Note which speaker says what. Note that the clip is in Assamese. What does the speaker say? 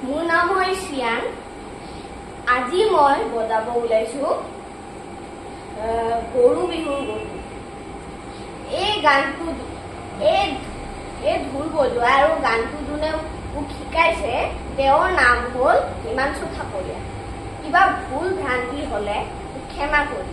Speaker 1: মোৰ নাম হয় শ্ৰিয়ান। আজি মই বজাব ওলাইছো গৰু বিহুৰ গৰু। এই গানটো এই ঢোল বজোৱা আৰু গানটো যোনে মোক শিকাইছে তেওঁৰ নাম হ'ল হিমাংশু থাপলীয়া। কিবা ভুল ভ্ৰান্তি হলে ক্ষমা কৰিব।